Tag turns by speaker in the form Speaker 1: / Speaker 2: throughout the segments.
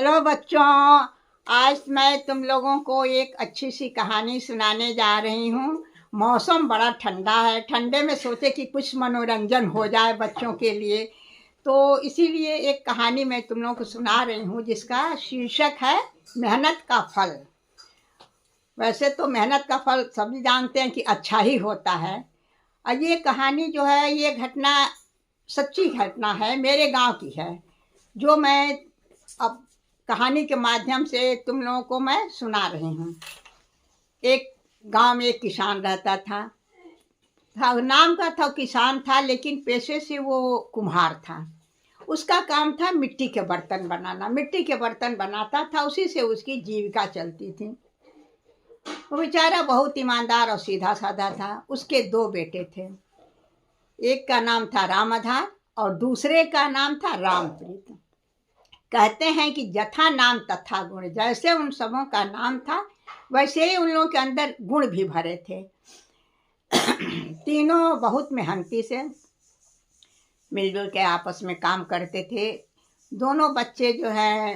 Speaker 1: Hello बच्चों, आज मैं तुम लोगों को एक अच्छी सी कहानी सुनाने जा रही हूँ। मौसम बड़ा ठंडा है, ठंडे में सोचे कि कुछ मनोरंजन हो जाए बच्चों के लिए, तो इसीलिए एक कहानी मैं तुम लोगों को सुना रही हूँ जिसका शीर्षक है मेहनत का फल। वैसे तो मेहनत का फल सभी जानते हैं कि अच्छा ही होता है। और ये कहानी जो है, ये घटना सच्ची घटना है, मेरे गांव की है, जो मैं अब कहानी के माध्यम से तुम लोगों को मैं सुना रही हूँ। एक गांव में एक किसान रहता था। नाम का था किसान था, लेकिन पेशे से वो कुम्हार था। उसका काम था मिट्टी के बर्तन बनाना, मिट्टी के बर्तन बनाता था, उसी से उसकी जीविका चलती थी। वो बेचारा बहुत ईमानदार और सीधा साधा था। उसके दो बेटे थे, एक का नाम था रामाधार और दूसरे का नाम था रामप्रीत। कहते हैं कि जथा नाम तथा गुण, जैसे उन सबों का नाम था वैसे ही उन लोगों के अंदर गुण भी भरे थे। तीनों बहुत मेहनती से मिलजुल के आपस में काम करते थे। दोनों बच्चे जो है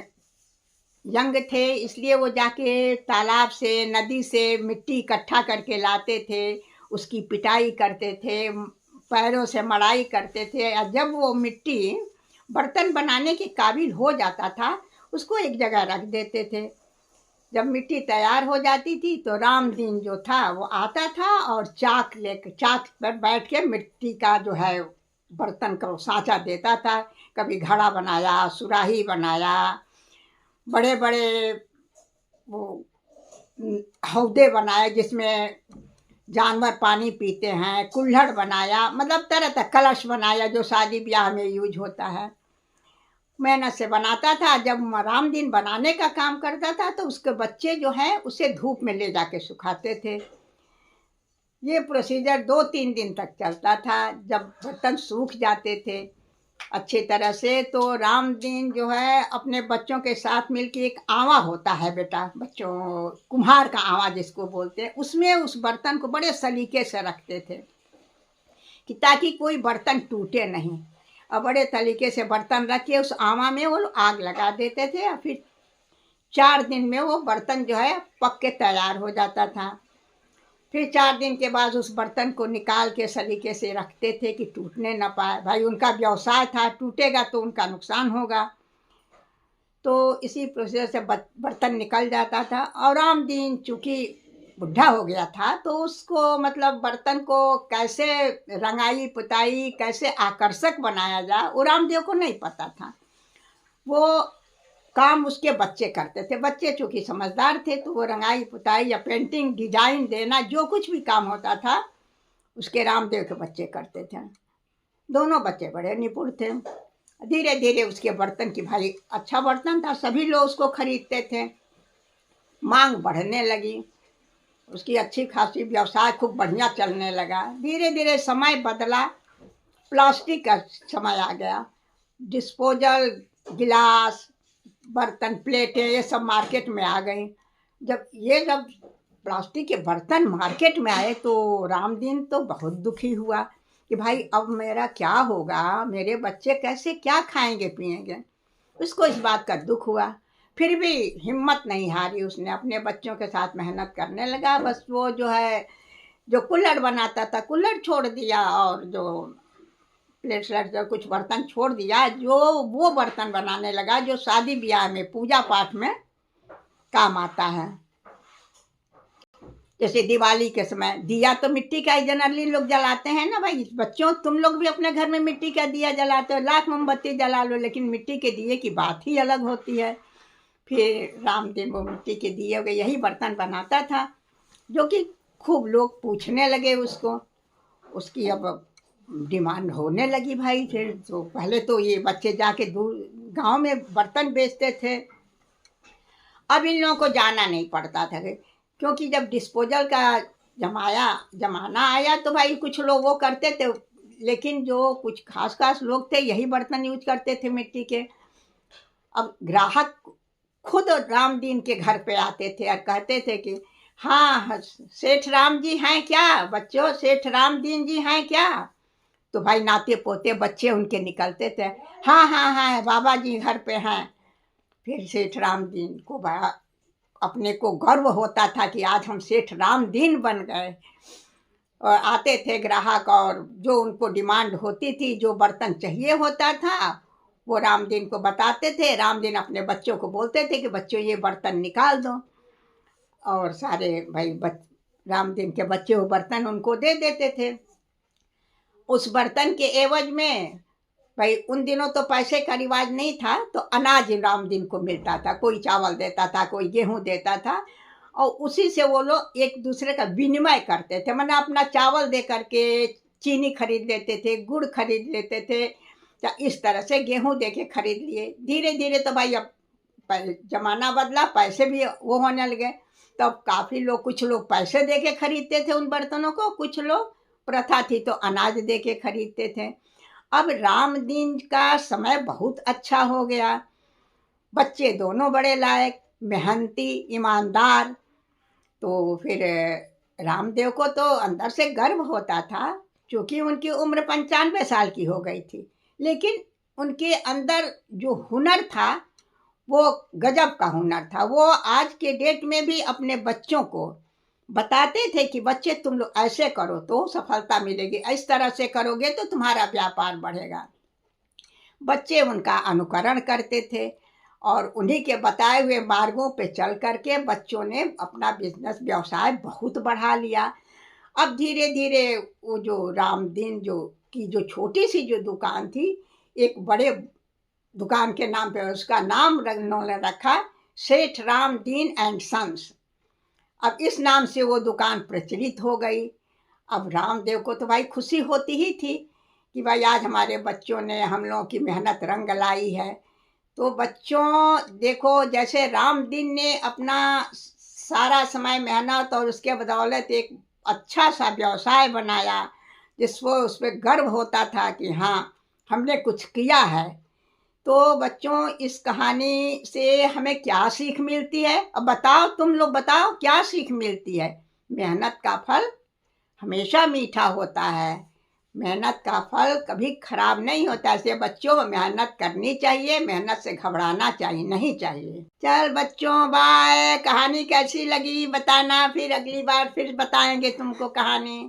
Speaker 1: यंग थे, इसलिए वो जाके तालाब से, नदी से मिट्टी इकट्ठा करके लाते थे, उसकी पिटाई करते थे, पैरों से मड़ाई करते थे। और जब वो मिट्टी बर्तन बनाने के काबिल हो जाता था, उसको एक जगह रख देते थे। जब मिट्टी तैयार हो जाती थी तो राम दिन जो था वो आता था और चाक पर बैठ के मिट्टी का जो है बर्तन को सांचा देता था। कभी घड़ा बनाया, सुराही बनाया, बड़े बड़े वो हौदे बनाए जिसमें जानवर पानी पीते हैं, कुल्हड़ बनाया, मतलब तरह तरह, कलश बनाया जो शादी ब्याह में यूज होता है। मेहनत से बनाता था। जब राम दिन बनाने का काम करता था तो उसके बच्चे जो हैं उसे धूप में ले जाके सुखाते थे। ये प्रोसीजर 2-3 दिन तक चलता था। जब बर्तन सूख जाते थे अच्छी तरह से, तो राम दिन जो है अपने बच्चों के साथ मिलकर, एक आवा होता है बेटा, बच्चों कुम्हार का आवा जिसको बोलते हैं, उसमें उस बर्तन को बड़े सलीके से रखते थे कि ताकि कोई बर्तन टूटे नहीं। और बड़े तरीके से बर्तन रख के उस आवा में वो आग लगा देते थे और फिर 4 दिन में वो बर्तन जो है पक के तैयार हो जाता था। फिर 4 दिन के बाद उस बर्तन को निकाल के सलीके से रखते थे कि टूटने न पाए। भाई उनका व्यवसाय था, टूटेगा तो उनका नुकसान होगा। तो इसी प्रोसेस से बर्तन निकल जाता था। और राम दिन चूंकि बुढ़ा हो गया था तो उसको मतलब बर्तन को कैसे रंगाई पुताई, कैसे आकर्षक बनाया जाए, वो रामदेव को नहीं पता था। वो काम उसके बच्चे करते थे। बच्चे चूंकि समझदार थे तो वो रंगाई पुताई या पेंटिंग, डिजाइन देना, जो कुछ भी काम होता था उसके रामदेव के बच्चे करते थे। दोनों बच्चे बड़े निपुण थे। धीरे धीरे उसके बर्तन की, भाई अच्छा बर्तन था, सभी लोग उसको खरीदते थे, मांग बढ़ने लगी, उसकी अच्छी खासी व्यवसाय खूब बढ़िया चलने लगा। धीरे धीरे समय बदला, प्लास्टिक का समय आ गया। डिस्पोजल गिलास, बर्तन, प्लेटें, ये सब मार्केट में आ गई। जब प्लास्टिक के बर्तन मार्केट में आए तो रामदीन तो बहुत दुखी हुआ कि भाई अब मेरा क्या होगा, मेरे बच्चे कैसे क्या खाएंगे पिएंगे। उसको इस बात का दुख हुआ। फिर भी हिम्मत नहीं हारी, उसने अपने बच्चों के साथ मेहनत करने लगा। बस वो जो है, जो कुल्हड़ बनाता था कुल्हड़ छोड़ दिया, और जो प्लेट स्लेट जो कुछ बर्तन छोड़ दिया, जो वो बर्तन बनाने लगा जो शादी ब्याह में, पूजा पाठ में काम आता है। जैसे दिवाली के समय दिया तो मिट्टी का ही जनरली लोग जलाते हैं ना। भाई बच्चों, तुम लोग भी अपने घर में मिट्टी का दिया जलाते हो, लाख मोमबत्ती जला लो, लेकिन मिट्टी के दिए की बात ही अलग होती है। फिर रामदेव वो मिट्टी के दिए हुए यही बर्तन बनाता था, जो कि खूब लोग पूछने लगे उसको। उसकी अब डिमांड होने लगी। भाई फिर तो पहले तो ये बच्चे जाके दूर गांव में बर्तन बेचते थे, अब इन लोगों को जाना नहीं पड़ता था, क्योंकि जब डिस्पोजल का जमाना आया तो भाई कुछ लोग वो करते थे, लेकिन जो कुछ खास खास लोग थे यही बर्तन यूज करते थे मिट्टी के। अब ग्राहक खुद रामदीन के घर पे आते थे और कहते थे कि हाँ, सेठ राम जी हैं क्या बच्चों, सेठ रामदीन जी हैं क्या। तो भाई नाते पोते बच्चे उनके निकलते थे, हाँ हाँ हाँ बाबा जी घर पे हैं। फिर सेठ रामदीन को बड़ा अपने को गर्व होता था कि आज हम सेठ रामदीन बन गए। और आते थे ग्राहक और जो उनको डिमांड होती थी, जो बर्तन चाहिए होता था, वो रामदीन को बताते थे। रामदीन अपने बच्चों को बोलते थे कि बच्चों ये बर्तन निकाल दो, और सारे भाई रामदीन के बच्चे वो बर्तन उनको दे देते थे। उस बर्तन के एवज में भाई उन दिनों तो पैसे का रिवाज नहीं था, तो अनाज रामदीन को मिलता था। कोई चावल देता था, कोई गेहूं देता था, और उसी से वो लोग एक दूसरे का विनिमय करते थे। मैंने अपना चावल दे करके चीनी खरीद लेते थे, गुड़ खरीद लेते थे, तो इस तरह से गेहूं दे के खरीद लिए। धीरे धीरे तो भाई अब जमाना बदला, पैसे भी वो होने लगे। तब काफ़ी लोग, कुछ लोग पैसे दे के खरीदते थे उन बर्तनों को, कुछ लोग प्रथा थी तो अनाज दे के खरीदते थे। अब रामदीन का समय बहुत अच्छा हो गया। बच्चे दोनों बड़े लायक, मेहनती, ईमानदार। तो फिर रामदेव को तो अंदर से गर्व होता था, क्योंकि उनकी उम्र 95 साल की हो गई थी, लेकिन उनके अंदर जो हुनर था वो गजब का हुनर था। वो आज के डेट में भी अपने बच्चों को बताते थे कि बच्चे तुम लोग ऐसे करो तो सफलता मिलेगी, इस तरह से करोगे तो तुम्हारा व्यापार बढ़ेगा। बच्चे उनका अनुकरण करते थे और उन्हीं के बताए हुए मार्गों पे चल करके बच्चों ने अपना बिजनेस व्यवसाय बहुत बढ़ा लिया। अब धीरे धीरे वो जो रामदीन जो छोटी सी जो दुकान थी, एक बड़े दुकान के नाम पे उसका नाम उन्होंने रखा सेठ रामदीन एंड सन्स। अब इस नाम से वो दुकान प्रचलित हो गई। अब रामदेव को तो भाई खुशी होती ही थी कि भाई आज हमारे बच्चों ने हम लोगों की मेहनत रंग लाई है। तो बच्चों देखो, जैसे रामदीन ने अपना सारा समय मेहनत और उसके बदौलत एक अच्छा सा व्यवसाय बनाया, जिसको उस पर गर्व होता था कि हाँ हमने कुछ किया है। तो बच्चों, इस कहानी से हमें क्या सीख मिलती है? अब बताओ, तुम लोग बताओ क्या सीख मिलती है? मेहनत का फल हमेशा मीठा होता है, मेहनत का फल कभी खराब नहीं होता। इसलिए बच्चों मेहनत करनी चाहिए, मेहनत से घबराना चाहिए नहीं चाहिए। चल बच्चों, बाय। कहानी कैसी लगी बताना, फिर अगली बार फिर बताएंगे तुमको कहानी।